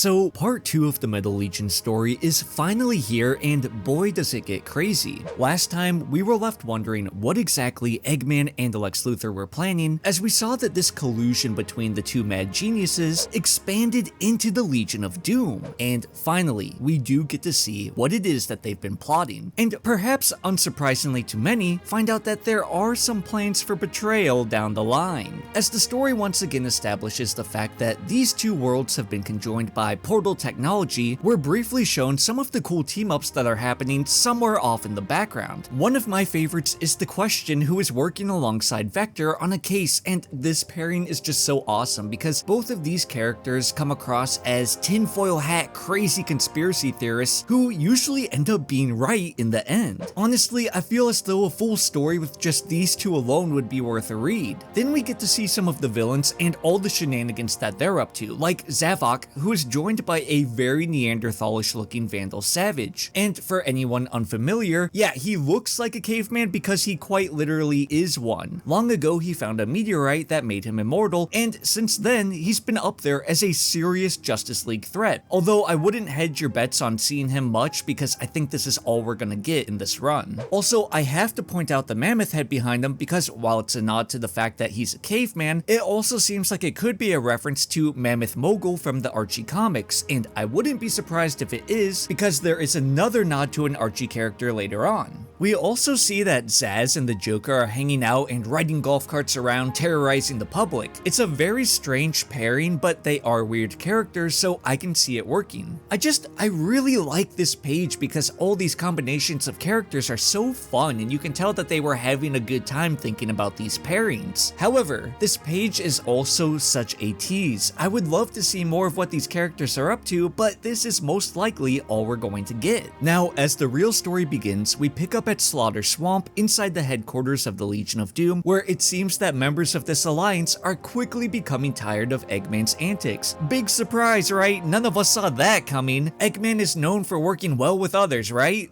So part 2 of the Metal Legion story is finally here, and boy does it get crazy. Last time we were left wondering what exactly Eggman and Lex Luthor were planning, as we saw that this collusion between the two mad geniuses expanded into the Legion of Doom, and finally we do get to see what it is that they've been plotting, and perhaps unsurprisingly to many, find out that there are some plans for betrayal down the line, as the story once again establishes the fact that these two worlds have been conjoined by portal technology. We're briefly shown some of the cool team-ups that are happening somewhere off in the background. One of my favorites is the Question, who is working alongside Vector on a case, and this pairing is just so awesome because both of these characters come across as tinfoil hat crazy conspiracy theorists who usually end up being right in the end. Honestly, I feel as though a full story with just these two alone would be worth a read. Then we get to see some of the villains and all the shenanigans that they're up to, like Zavok, who is joined by a very Neanderthalish looking Vandal Savage. And for anyone unfamiliar, yeah, he looks like a caveman because he quite literally is one. Long ago he found a meteorite that made him immortal, and since then he's been up there as a serious Justice League threat. Although I wouldn't hedge your bets on seeing him much because I think this is all we're gonna get in this run. Also, I have to point out the mammoth head behind him because while it's a nod to the fact that he's a caveman, it also seems like it could be a reference to Mammoth Mogul from the Archie comics, and I wouldn't be surprised if it is because there is another nod to an Archie character later on. We also see that Zaz and the Joker are hanging out and riding golf carts around, terrorizing the public. It's a very strange pairing, but they are weird characters, so I can see it working. I really like this page because all these combinations of characters are so fun, and you can tell that they were having a good time thinking about these pairings. However, this page is also such a tease. I would love to see more of what these characters are up to, but this is most likely all we're going to get. Now, as the real story begins, we pick up at Slaughter Swamp inside the headquarters of the Legion of Doom, where it seems that members of this alliance are quickly becoming tired of Eggman's antics. Big surprise, right? None of us saw that coming. Eggman is known for working well with others, right?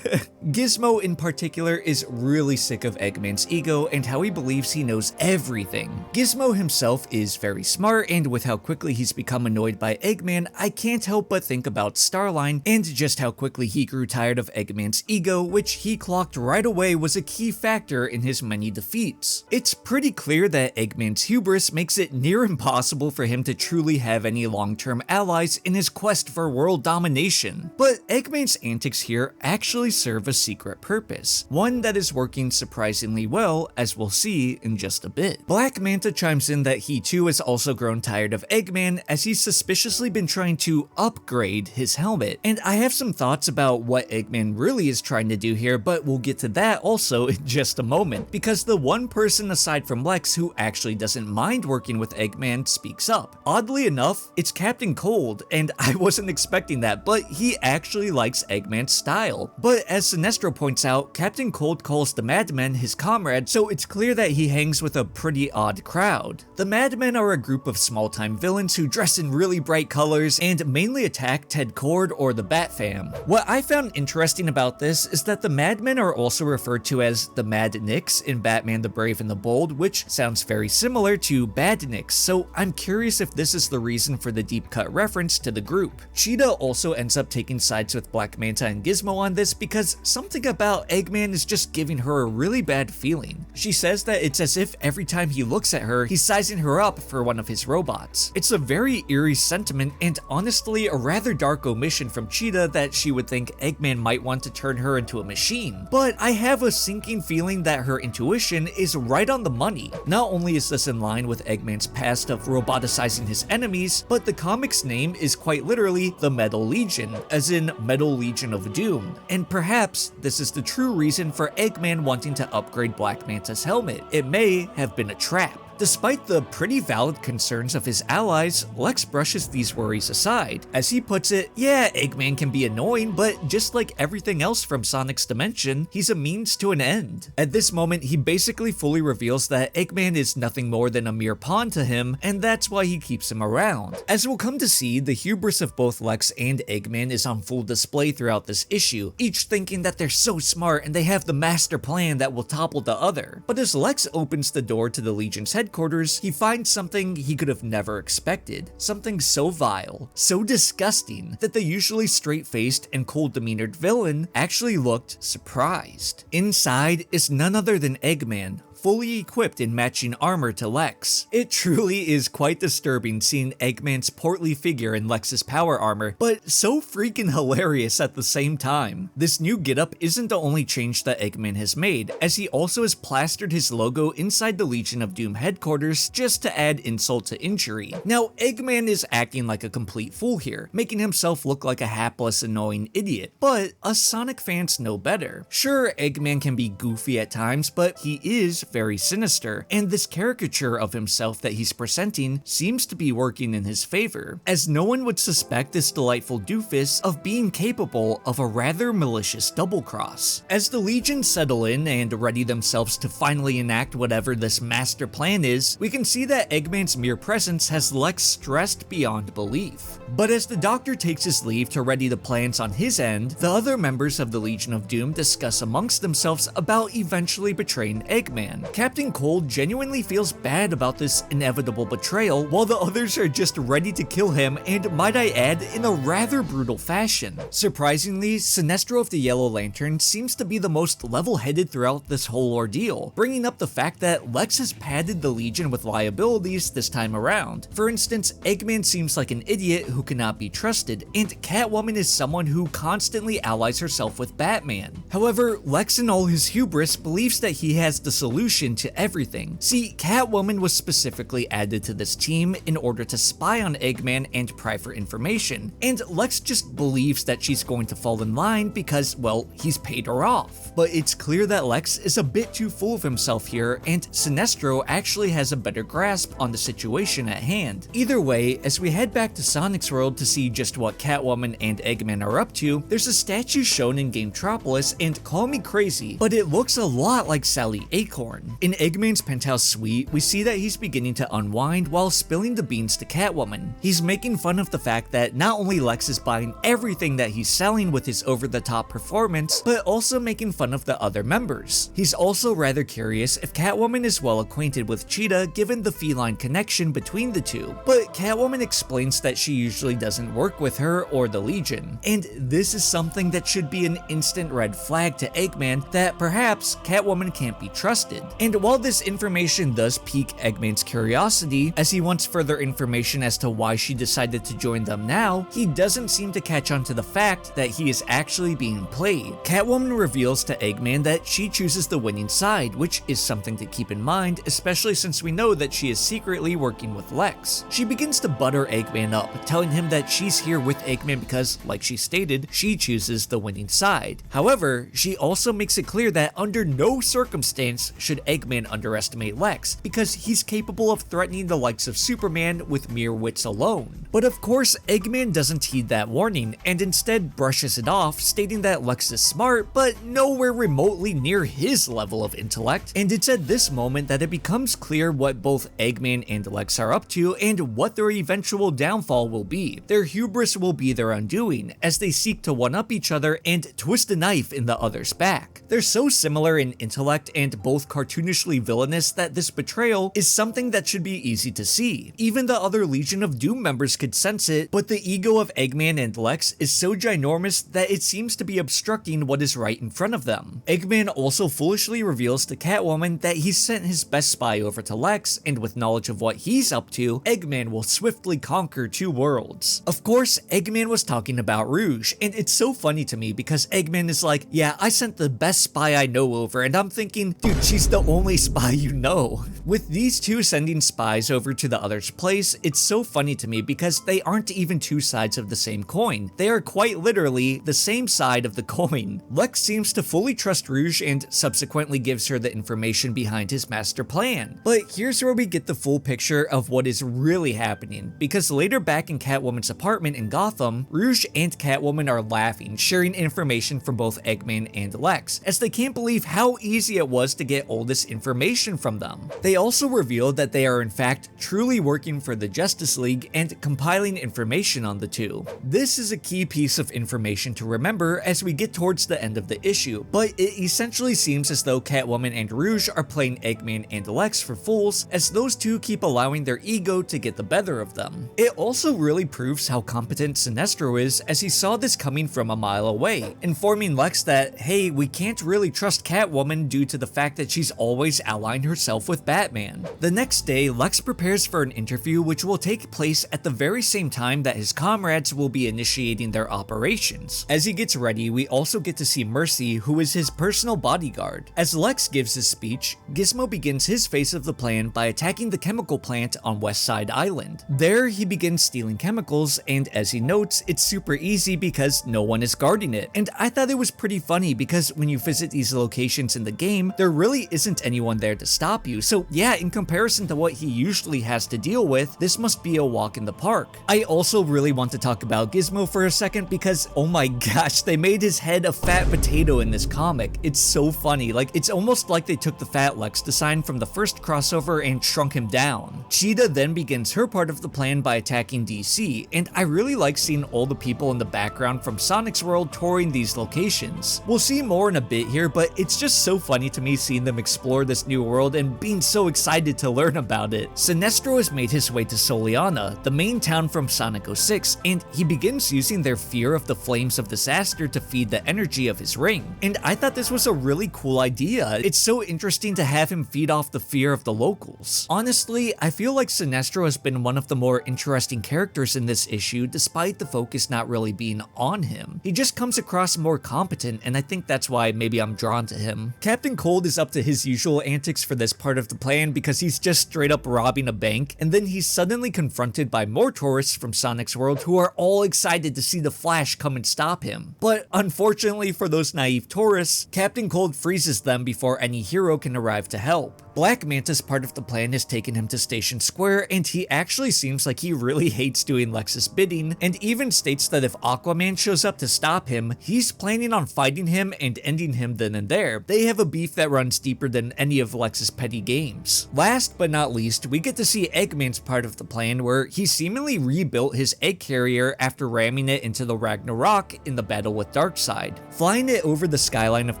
Gizmo in particular is really sick of Eggman's ego and how he believes he knows everything. Gizmo himself is very smart, and with how quickly he's become annoyed by Eggman, I can't help but think about Starline and just how quickly he grew tired of Eggman's ego, which he clocked right away was a key factor in his many defeats. It's pretty clear that Eggman's hubris makes it near impossible for him to truly have any long-term allies in his quest for world domination. But Eggman's antics here actually serve a secret purpose, one that is working surprisingly well, as we'll see in just a bit. Black Manta chimes in that he too has also grown tired of Eggman, as he's suspiciously been trying to upgrade his helmet. And I have some thoughts about what Eggman really is trying to do here, but we'll get to that also in just a moment, because the one person aside from Lex who actually doesn't mind working with Eggman speaks up. Oddly enough, it's Captain Cold, and I wasn't expecting that, but he actually likes Eggman's style. But as Sinestro points out, Captain Cold calls the Madmen his comrade, so it's clear that he hangs with a pretty odd crowd. The Madmen are a group of small-time villains who dress in really bright colors and mainly attack Ted Kord or the Bat Fam. What I found interesting about this is that the Madmen are also referred to as the Mad Nicks in Batman the Brave and the Bold, which sounds very similar to Badniks, so I'm curious if this is the reason for the deep cut reference to the group. Cheetah also ends up taking sides with Black Manta and Gizmo on this because something about Eggman is just giving her a really bad feeling. She says that it's as if every time he looks at her, he's sizing her up for one of his robots. It's a very eerie sentiment, and honestly a rather dark omission from Cheetah that she would think Eggman might want to turn her into a machine. But I have a sinking feeling that her intuition is right on the money. Not only is this in line with Eggman's past of roboticizing his enemies, but the comic's name is quite literally the Metal Legion, as in Metal Legion of Doom. And perhaps this is the true reason for Eggman wanting to upgrade Black Manta's helmet. It may have been a trap. Despite the pretty valid concerns of his allies, Lex brushes these worries aside. As he puts it, yeah, Eggman can be annoying, but just like everything else from Sonic's dimension, he's a means to an end. At this moment, he basically fully reveals that Eggman is nothing more than a mere pawn to him, and that's why he keeps him around. As we'll come to see, the hubris of both Lex and Eggman is on full display throughout this issue, each thinking that they're so smart and they have the master plan that will topple the other. But as Lex opens the door to the Legion's headquarters, headquarters, he finds something he could have never expected. Something so vile, so disgusting, that the usually straight-faced and cold-demeanored villain actually looked surprised. Inside is none other than Eggman, fully equipped in matching armor to Lex. It truly is quite disturbing seeing Eggman's portly figure in Lex's power armor, but so freaking hilarious at the same time. This new getup isn't the only change that Eggman has made, as he also has plastered his logo inside the Legion of Doom headquarters just to add insult to injury. Now, Eggman is acting like a complete fool here, making himself look like a hapless, annoying idiot, but us Sonic fans know better. Sure, Eggman can be goofy at times, but he is very sinister, and this caricature of himself that he's presenting seems to be working in his favor, as no one would suspect this delightful doofus of being capable of a rather malicious double-cross. As the Legion settle in and ready themselves to finally enact whatever this master plan is, we can see that Eggman's mere presence has Lex stressed beyond belief. But as the Doctor takes his leave to ready the plans on his end, the other members of the Legion of Doom discuss amongst themselves about eventually betraying Eggman. Captain Cold genuinely feels bad about this inevitable betrayal, while the others are just ready to kill him, and might I add, in a rather brutal fashion. Surprisingly, Sinestro of the Yellow Lantern seems to be the most level-headed throughout this whole ordeal, bringing up the fact that Lex has padded the Legion with liabilities this time around. For instance, Eggman seems like an idiot who cannot be trusted, and Catwoman is someone who constantly allies herself with Batman. However, Lex in all his hubris believes that he has the solution to everything. See, Catwoman was specifically added to this team in order to spy on Eggman and pry for information, and Lex just believes that she's going to fall in line because, well, he's paid her off. But it's clear that Lex is a bit too full of himself here, and Sinestro actually has a better grasp on the situation at hand. Either way, as we head back to Sonic's world to see just what Catwoman and Eggman are up to, there's a statue shown in Gametropolis, and call me crazy, but it looks a lot like Sally Acorn. In Eggman's penthouse suite, we see that he's beginning to unwind while spilling the beans to Catwoman. He's making fun of the fact that not only Lex is buying everything that he's selling with his over-the-top performance, but also making fun of the other members. He's also rather curious if Catwoman is well acquainted with Cheetah given the feline connection between the two, but Catwoman explains that she usually doesn't work with her or the Legion, and this is something that should be an instant red flag to Eggman that perhaps Catwoman can't be trusted. And while this information does pique Eggman's curiosity, as he wants further information as to why she decided to join them now, he doesn't seem to catch on to the fact that he is actually being played. Catwoman reveals to Eggman that she chooses the winning side, which is something to keep in mind, especially since we know that she is secretly working with Lex. She begins to butter Eggman up, telling him that she's here with Eggman because, like she stated, she chooses the winning side. However, she also makes it clear that under no circumstance should Eggman underestimate Lex, because he's capable of threatening the likes of Superman with mere wits alone. But of course, Eggman doesn't heed that warning, and instead brushes it off, stating that Lex is smart, but nowhere remotely near his level of intellect, and it's at this moment that it becomes clear what both Eggman and Lex are up to, and what their eventual downfall will be. Their hubris will be their undoing, as they seek to one-up each other and twist a knife in the other's back. They're so similar in intellect and both cartoonishly villainous that this betrayal is something that should be easy to see. Even the other Legion of Doom members could sense it, but the ego of Eggman and Lex is so ginormous that it seems to be obstructing what is right in front of them. Eggman also foolishly reveals to Catwoman that he sent his best spy over to Lex, and with knowledge of what he's up to, Eggman will swiftly conquer two worlds. Of course, Eggman was talking about Rouge, and it's so funny to me because Eggman is like, yeah, I sent the best spy I know over, and I'm thinking, dude, she's the only spy you know. With these two sending spies over to the other's place, it's so funny to me because they aren't even two sides of the same coin. They are quite literally the same side of the coin. Lex seems to fully trust Rouge and subsequently gives her the information behind his master plan. But here's where we get the full picture of what is really happening, because later back in Catwoman's apartment in Gotham, Rouge and Catwoman are laughing, sharing information from both Eggman and Lex, as they can't believe how easy it was to get stole this information from them. They also revealed that they are in fact truly working for the Justice League and compiling information on the two. This is a key piece of information to remember as we get towards the end of the issue, but it essentially seems as though Catwoman and Rouge are playing Eggman and Lex for fools, as those two keep allowing their ego to get the better of them. It also really proves how competent Sinestro is, as he saw this coming from a mile away, informing Lex that, hey, we can't really trust Catwoman due to the fact that she's always allying herself with Batman. The next day, Lex prepares for an interview which will take place at the very same time that his comrades will be initiating their operations. As he gets ready, we also get to see Mercy, who is his personal bodyguard. As Lex gives his speech, Gizmo begins his phase of the plan by attacking the chemical plant on West Side Island. There, he begins stealing chemicals, and as he notes, it's super easy because no one is guarding it. And I thought it was pretty funny because when you visit these locations in the game, there really isn't anyone there to stop you. So yeah, in comparison to what he usually has to deal with, this must be a walk in the park. I also really want to talk about Gizmo for a second because, oh my gosh, they made his head a fat potato in this comic. It's so funny. Like, it's almost like they took the Fat Lex design from the first crossover and shrunk him down. Cheetah then begins her part of the plan by attacking DC, and I really like seeing all the people in the background from Sonic's world touring these locations. We'll see more in a bit here, but it's just so funny to me seeing them explore this new world and being so excited to learn about it. Sinestro has made his way to Soliana, the main town from Sonic 06, and he begins using their fear of the flames of disaster to feed the energy of his ring. And I thought this was a really cool idea. It's so interesting to have him feed off the fear of the locals. Honestly, I feel like Sinestro has been one of the more interesting characters in this issue despite the focus not really being on him. He just comes across more competent, and I think that's why maybe I'm drawn to him. Captain Cold is up to his usual antics for this part of the plan because he's just straight up robbing a bank, and then he's suddenly confronted by more tourists from Sonic's world who are all excited to see the Flash come and stop him. But unfortunately for those naive tourists, Captain Cold freezes them before any hero can arrive to help. Black Manta's part of the plan has taken him to Station Square, and he actually seems like he really hates doing Lex's bidding, and even states that if Aquaman shows up to stop him, he's planning on fighting him and ending him then and there. They have a beef that runs deeper than any of Lex's petty games. Last but not least, we get to see Eggman's part of the plan, where he seemingly rebuilt his egg carrier after ramming it into the Ragnarok in the battle with Darkseid. Flying it over the skyline of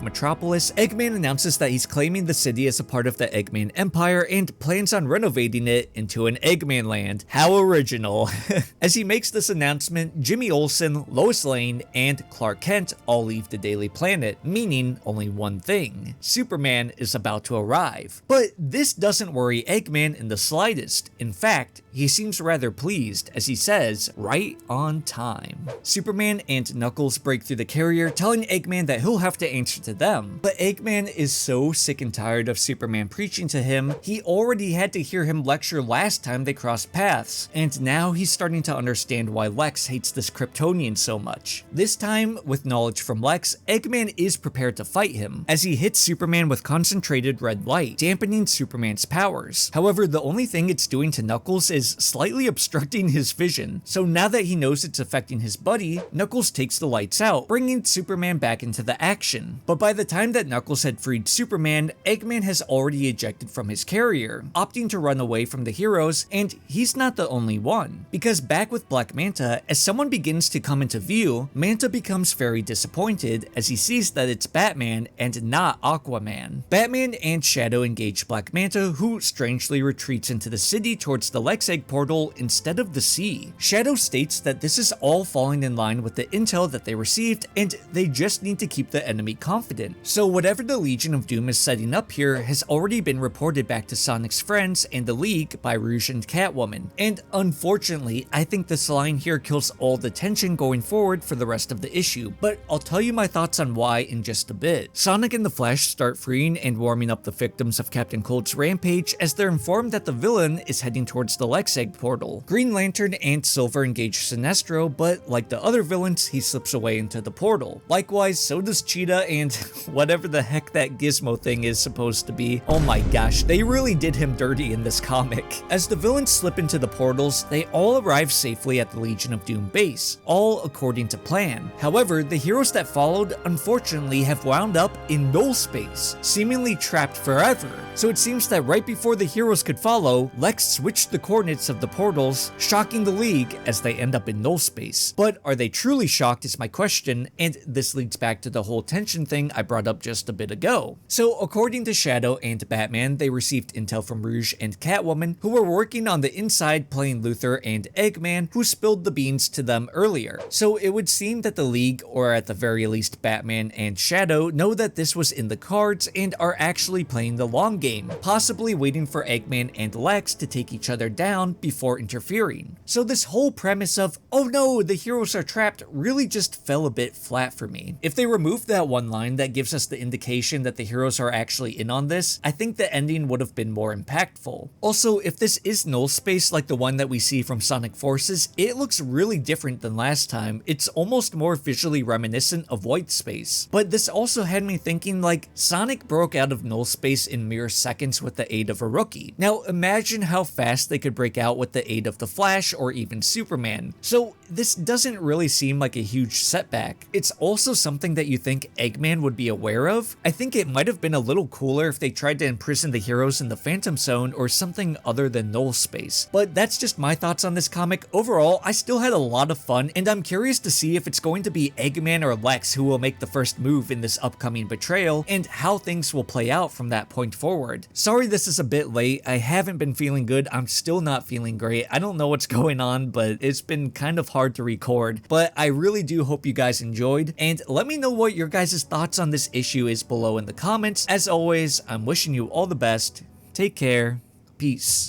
Metropolis, Eggman announces that he's claiming the city as a part of the Eggman Empire and plans on renovating it into an Eggman land. How original. As he makes this announcement, Jimmy Olsen, Lois Lane, and Clark Kent all leave the Daily Planet, meaning only one thing: Superman is about to arrive. But this doesn't worry Eggman in the slightest. In fact, he seems rather pleased, as he says, right on time. Superman and Knuckles break through the carrier, telling Eggman that he'll have to answer to them. But Eggman is so sick and tired of Superman preaching to him, he already had to hear him lecture last time they crossed paths, and now he's starting to understand why Lex hates this Kryptonian so much. This time, with knowledge from Lex, Eggman is prepared to fight him, as he hits Superman with concentrated red light, dampening Superman's powers. However, the only thing it's doing to Knuckles is slightly obstructing his vision, so now that he knows it's affecting his buddy, Knuckles takes the lights out, bringing Superman back into the action. But by the time that Knuckles had freed Superman, Eggman has already ejected from his carrier, opting to run away from the heroes, and he's not the only one. Because back with Black Manta, as someone begins to come into view, Manta becomes very disappointed as he sees that it's Batman and not Aquaman. Batman and Shadow engage Black Manta, who strangely retreats into the city towards the Lex Egg portal instead of the sea. Shadow states that this is all falling in line with the intel that they received, and they just need to keep the enemy confident. So whatever the Legion of Doom is setting up here has already been reported back to Sonic's friends and the League by Rouge and Catwoman. And unfortunately, I think this line here kills all the tension going forward for the rest of the issue, but I'll tell you my thoughts on why in just a bit. Sonic and the Flash start freeing and warming up the victims of Captain Cold's rampage as they're informed that the villain is heading towards the Lex Egg portal. Green Lantern and Silver engage Sinestro, but like the other villains, he slips away into the portal. Likewise, so does Cheetah and whatever the heck that gizmo thing is supposed to be. Oh my gosh, they really did him dirty in this comic. As the villains slip into the portals, they all arrive safely at the Legion of Doom base, all according to plan. However, the heroes that followed unfortunately have wound up in null space, seemingly trapped forever. So it seems that right before the heroes could follow, Lex switched the coordinates of the portals, shocking the League as they end up in null space. But are they truly shocked is my question, and this leads back to the whole tension thing I brought up just a bit ago. So according to Shadow and Batman, they received intel from Rouge and Catwoman, who were working on the inside playing Luthor and Eggman, who spilled the beans to them earlier. So it would seem that the League, or at the very least Batman and Shadow, know that this was in the cards and are actually playing the long game, possibly waiting for Eggman and Lex to take each other down before interfering. So this whole premise of, oh no, the heroes are trapped, really just fell a bit flat for me. If they removed that one line that gives us the indication that the heroes are actually in on this, I think the ending would have been more impactful. Also, if this is null space like the one that we see from Sonic Forces, it looks really different than last time. It's almost more visually reminiscent of white space. But this also had me thinking like Sonic broke out of null space in mere seconds with the aid of a rookie. Now imagine how fast they could break out with the aid of the Flash or even Superman. So this doesn't really seem like a huge setback. It's also something that you think Eggman would be aware of. I think it might have been a little cooler if they tried to imprison the heroes in the Phantom Zone or something other than null space. But that's just my thoughts on this comic. Overall, I still had a lot of fun, and I'm curious to see if it's going to be Eggman or Lex who will make the first move in this upcoming betrayal, and how things will play out from that point forward. Sorry this is a bit late, I haven't been feeling good, I'm still not feeling great, I don't know what's going on, but it's been kind of hard to record, but I really do hope you guys enjoyed, and let me know what your guys' thoughts on this issue is below in the comments. As always, I'm wishing you all the best, take care, peace.